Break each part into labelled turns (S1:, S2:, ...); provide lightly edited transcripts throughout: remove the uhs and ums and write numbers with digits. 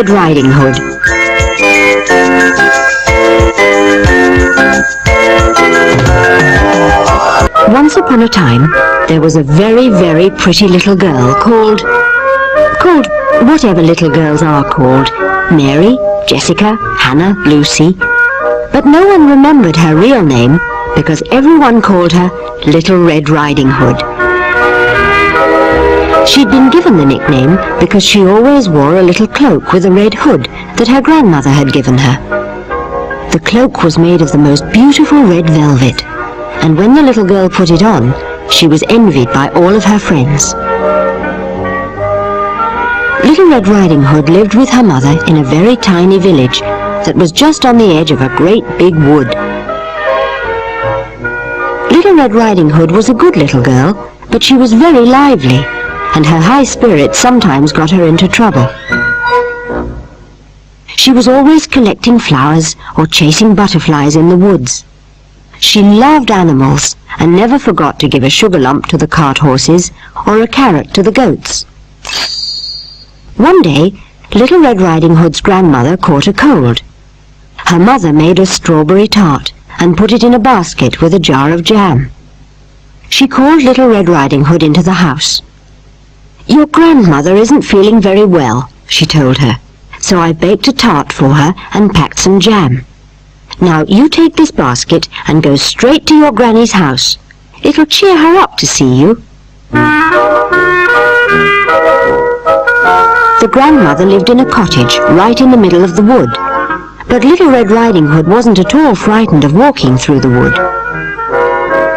S1: Red Riding Hood. Once upon a time, there was a very, very pretty little girl called whatever little girls are called. Mary, Jessica, Hannah, Lucy. But no one remembered her real name because everyone called her Little Red Riding Hood. She'd been given the nickname because she always wore a little cloak with a red hood that her grandmother had given her. The cloak was made of the most beautiful red velvet, and when the little girl put it on, she was envied by all of her friends. Little Red Riding Hood lived with her mother in a very tiny village that was just on the edge of a great big wood. Little Red Riding Hood was a good little girl, but she was very lively, and her high spirits sometimes got her into trouble. She was always collecting flowers or chasing butterflies in the woods. She loved animals and never forgot to give a sugar lump to the cart horses or a carrot to the goats. One day, Little Red Riding Hood's grandmother caught a cold. Her mother made a strawberry tart and put it in a basket with a jar of jam. She called Little Red Riding Hood into the house. "Your grandmother isn't feeling very well," she told her, "so I baked a tart for her and packed some jam. Now you take this basket and go straight to your granny's house. It'll cheer her up to see you." The grandmother lived in a cottage right in the middle of the wood, but Little Red Riding Hood wasn't at all frightened of walking through the wood.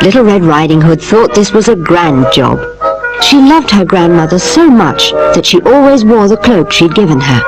S1: Little Red Riding Hood thought this was a grand job. She loved her grandmother so much that she always wore the cloak she'd given her,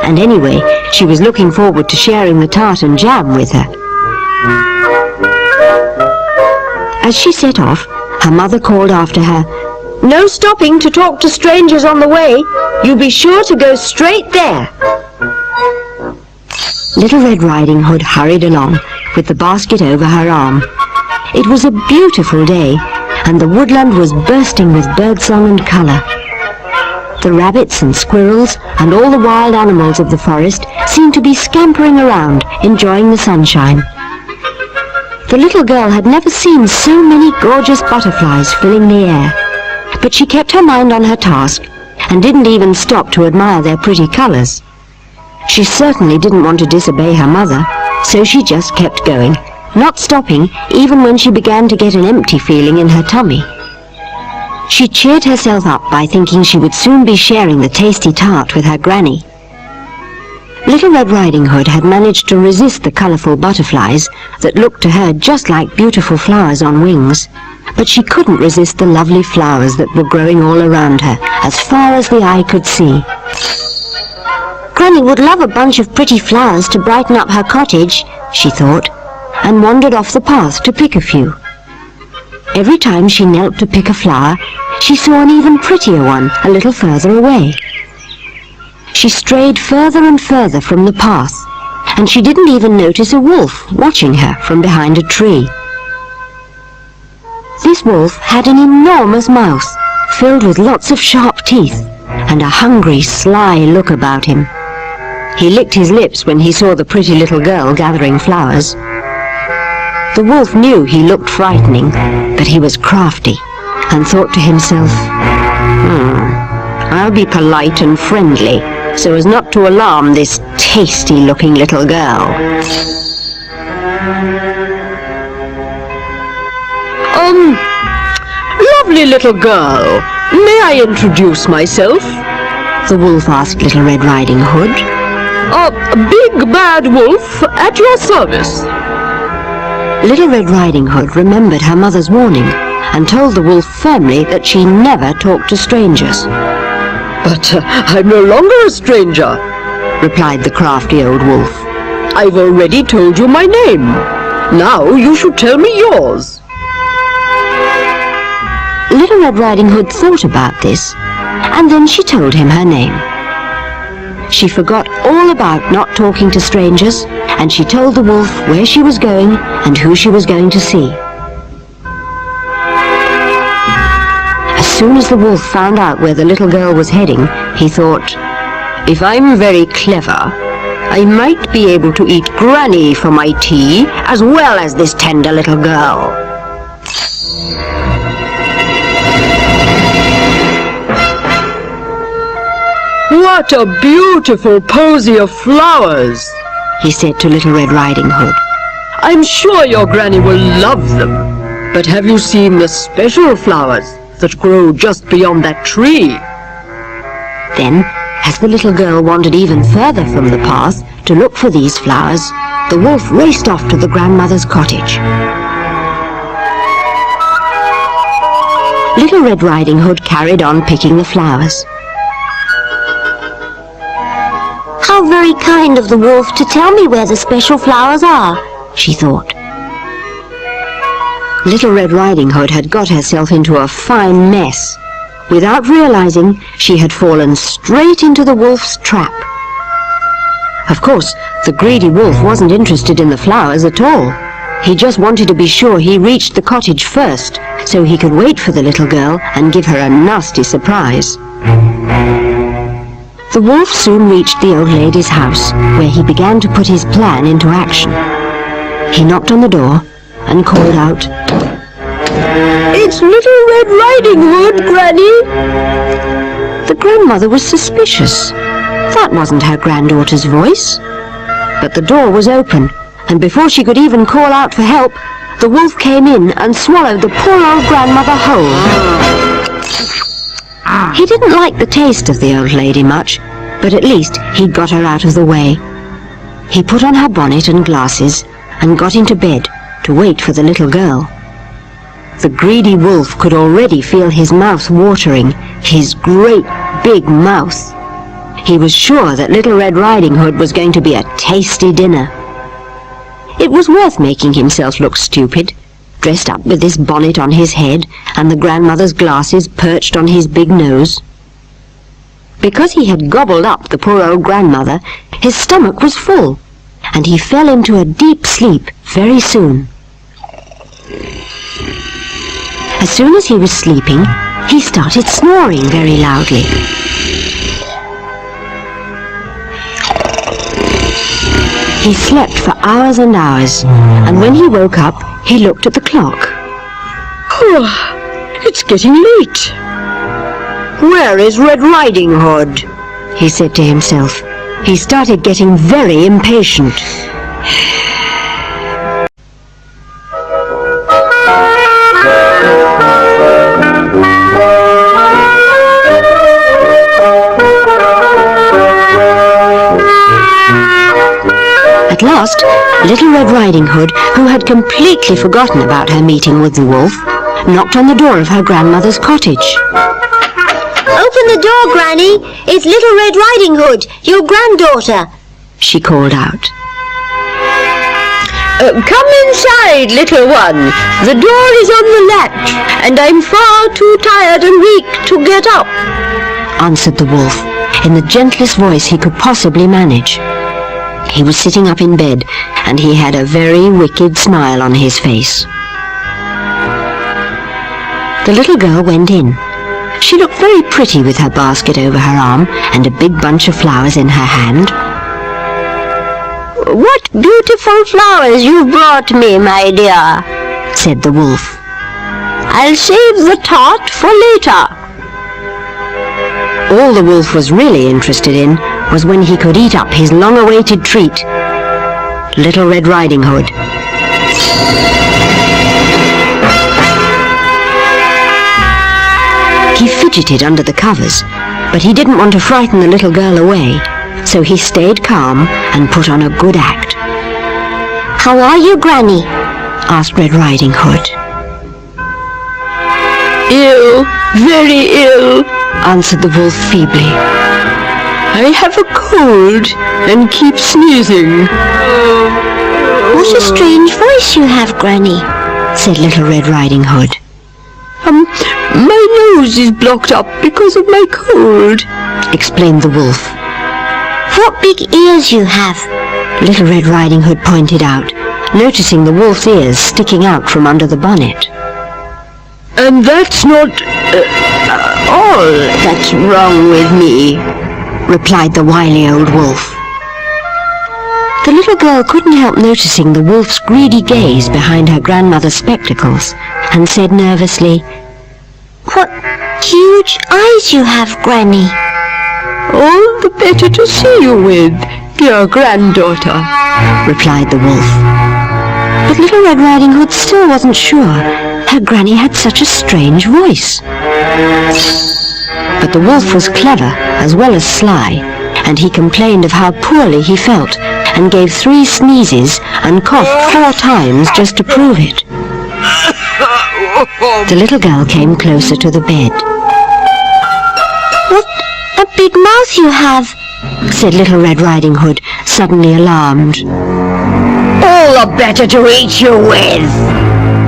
S1: and anyway, she was looking forward to sharing the tart and jam with her. As she set off, her mother called after her, "No stopping to talk to strangers on the way. You be sure to go straight there." Little Red Riding Hood hurried along with the basket over her arm. It was a beautiful day, and the woodland was bursting with birdsong and colour. The rabbits and squirrels and all the wild animals of the forest seemed to be scampering around, enjoying the sunshine. The little girl had never seen so many gorgeous butterflies filling the air, but she kept her mind on her task and didn't even stop to admire their pretty colours. She certainly didn't want to disobey her mother, so she just kept going, not stopping even when she began to get an empty feeling in her tummy. She cheered herself up by thinking she would soon be sharing the tasty tart with her granny. Little Red Riding Hood had managed to resist the colourful butterflies that looked to her just like beautiful flowers on wings, but she couldn't resist the lovely flowers that were growing all around her, as far as the eye could see. "Granny would love a bunch of pretty flowers to brighten up her cottage," she thought, and wandered off the path to pick a few. Every time she knelt to pick a flower, she saw an even prettier one a little further away. She strayed further and further from the path, and she didn't even notice a wolf watching her from behind a tree. This wolf had an enormous mouth, filled with lots of sharp teeth, and a hungry, sly look about him. He licked his lips when he saw the pretty little girl gathering flowers. The wolf knew he looked frightening, but he was crafty, and thought to himself, I'll be polite and friendly, so as not to alarm this tasty-looking little girl." "Lovely little girl, may I introduce myself?" the wolf asked Little Red Riding Hood. "A big bad wolf at your service." Little Red Riding Hood remembered her mother's warning and told the wolf firmly that she never talked to strangers. "But I'm no longer a stranger," replied the crafty old wolf. "I've already told you my name. Now you should tell me yours." Little Red Riding Hood thought about this, and then she told him her name. She forgot all about not talking to strangers, and she told the wolf where she was going and who she was going to see. As soon as the wolf found out where the little girl was heading, he thought, If I'm very clever, I might be able to eat Granny for my tea, as well as this tender little girl.
S2: What a beautiful posy of flowers,
S1: he said to Little Red Riding Hood.
S2: I'm sure your Granny will love them. But have you seen the special flowers that grow just beyond that tree?
S1: Then, as the little girl wandered even further from the path to look for these flowers, the wolf raced off to the grandmother's cottage. Little Red Riding Hood carried on picking the flowers. How very kind of the wolf to tell me where the special flowers are, she thought. Little Red Riding Hood had got herself into a fine mess. Without realizing, she had fallen straight into the wolf's trap. Of course, the greedy wolf wasn't interested in the flowers at all. He just wanted to be sure he reached the cottage first, so he could wait for the little girl and give her a nasty surprise. The wolf soon reached the old lady's house, where he began to put his plan into action. He knocked on the door and called out,
S2: It's Little Red Riding Hood, Granny!
S1: The grandmother was suspicious. That wasn't her granddaughter's voice. But the door was open, and before she could even call out for help, the wolf came in and swallowed the poor old grandmother whole. He didn't like the taste of the old lady much, but at least he'd got her out of the way. He put on her bonnet and glasses and got into bed to wait for the little girl. The greedy wolf could already feel his mouth watering, his great big mouth. He was sure that Little Red Riding Hood was going to be a tasty dinner. It was worth making himself look stupid, dressed up with this bonnet on his head and the grandmother's glasses perched on his big nose. Because he had gobbled up the poor old grandmother, his stomach was full, and he fell into a deep sleep very soon. As soon as he was sleeping, he started snoring very loudly. He slept for hours and hours, and when he woke up, he looked at the clock.
S2: Oh, it's getting late.
S1: Where is Red Riding Hood? He said to himself. He started getting very impatient. At last, Little Red Riding Hood, who had completely forgotten about her meeting with the wolf, knocked on the door of her grandmother's cottage.
S3: Open the door, Granny. It's Little Red Riding Hood, your granddaughter, she called out.
S2: Come inside, little one. The door is on the latch, and I'm far too tired and weak to get up,
S1: answered the wolf, in the gentlest voice he could possibly manage. He was sitting up in bed, and he had a very wicked smile on his face. The little girl went in. She looked very pretty with her basket over her arm and a big bunch of flowers in her hand.
S3: What beautiful flowers you've brought me, my dear, said the wolf. I'll save the tart for later.
S1: All the wolf was really interested in was when he could eat up his long-awaited treat, Little Red Riding Hood. He fidgeted under the covers, but he didn't want to frighten the little girl away, so he stayed calm and put on a good act.
S3: How are you, Granny?
S1: asked Red Riding Hood.
S2: Ill, very ill, answered the wolf feebly. I have a cold and keep sneezing.
S3: What a strange voice you have, Granny,
S1: said Little Red Riding Hood.
S2: My nose is blocked up because of my cold, explained the wolf.
S3: What big ears you have,
S1: Little Red Riding Hood pointed out, noticing the wolf's ears sticking out from under the bonnet.
S2: And that's not all that's wrong with me,
S1: replied the wily old wolf. The little girl couldn't help noticing the wolf's greedy gaze behind her grandmother's spectacles, and said nervously,
S3: What huge eyes you have, Granny.
S2: All the better to see you with, dear granddaughter,
S1: replied the wolf. But Little Red Riding Hood still wasn't sure. Her granny had such a strange voice. But the wolf was clever as well as sly, and he complained of how poorly he felt, and gave 3 sneezes and coughed 4 times just to prove it. The little girl came closer to the bed.
S3: What a big mouth you have,
S1: said Little Red Riding Hood, suddenly alarmed.
S3: all the better to eat you with,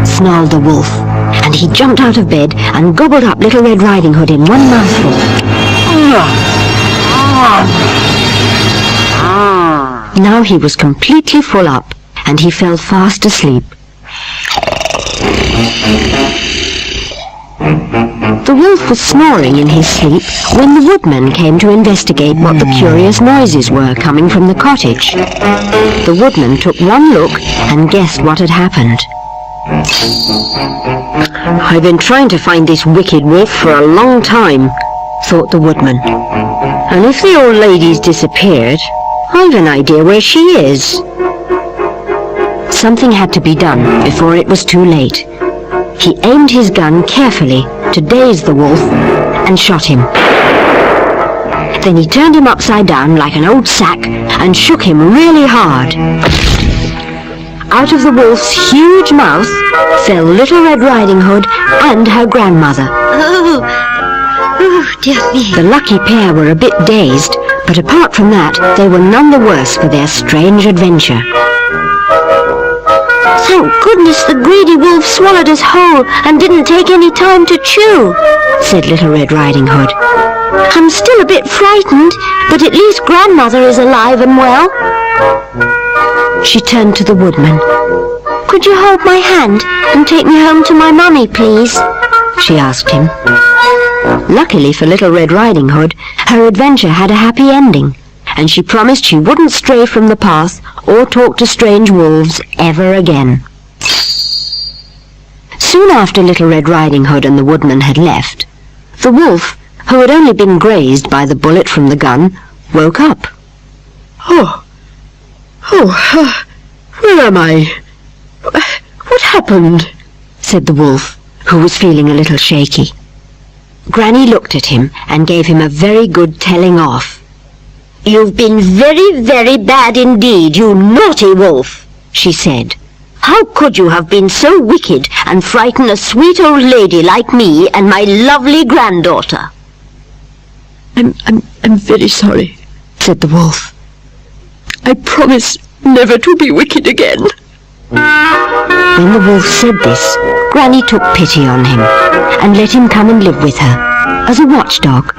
S1: snarled the wolf, and he jumped out of bed and gobbled up Little Red Riding Hood in one mouthful. Now he was completely full up, and he fell fast asleep. The wolf was snoring in his sleep when the woodman came to investigate what the curious noises were coming from the cottage. The woodman took one look and guessed what had happened. "I've been trying to find this wicked wolf for a long time," thought the woodman. "And if the old lady's disappeared, I've an idea where she is." Something had to be done before it was too late. He aimed his gun carefully to daze the wolf and shot him. Then he turned him upside down like an old sack and shook him really hard. Out of the wolf's huge mouth fell Little Red Riding Hood and her grandmother.
S3: Oh, dear me.
S1: The lucky pair were a bit dazed, but apart from that, they were none the worse for their strange adventure.
S3: Thank goodness the greedy wolf swallowed us whole and didn't take any time to chew,
S1: said Little Red Riding Hood.
S3: I'm still a bit frightened, but at least Grandmother is alive and well.
S1: She turned to the woodman.
S3: Could you hold my hand and take me home to my mummy, please?
S1: She asked him. Luckily for Little Red Riding Hood, her adventure had a happy ending, and she promised she wouldn't stray from the path or talk to strange wolves ever again. Soon after Little Red Riding Hood and the woodman had left, the wolf, who had only been grazed by the bullet from the gun, woke up.
S2: Where am I? What happened?
S1: Said the wolf, who was feeling a little shaky. Granny looked at him and gave him a very good telling off.
S3: You've been very, very bad indeed, you naughty wolf, she said. How could you have been so wicked and frighten a sweet old lady like me and my lovely granddaughter?
S2: I'm very sorry,
S1: said the wolf.
S2: I promise never to be wicked again.
S1: When the wolf said this, Granny took pity on him and let him come and live with her as a watchdog.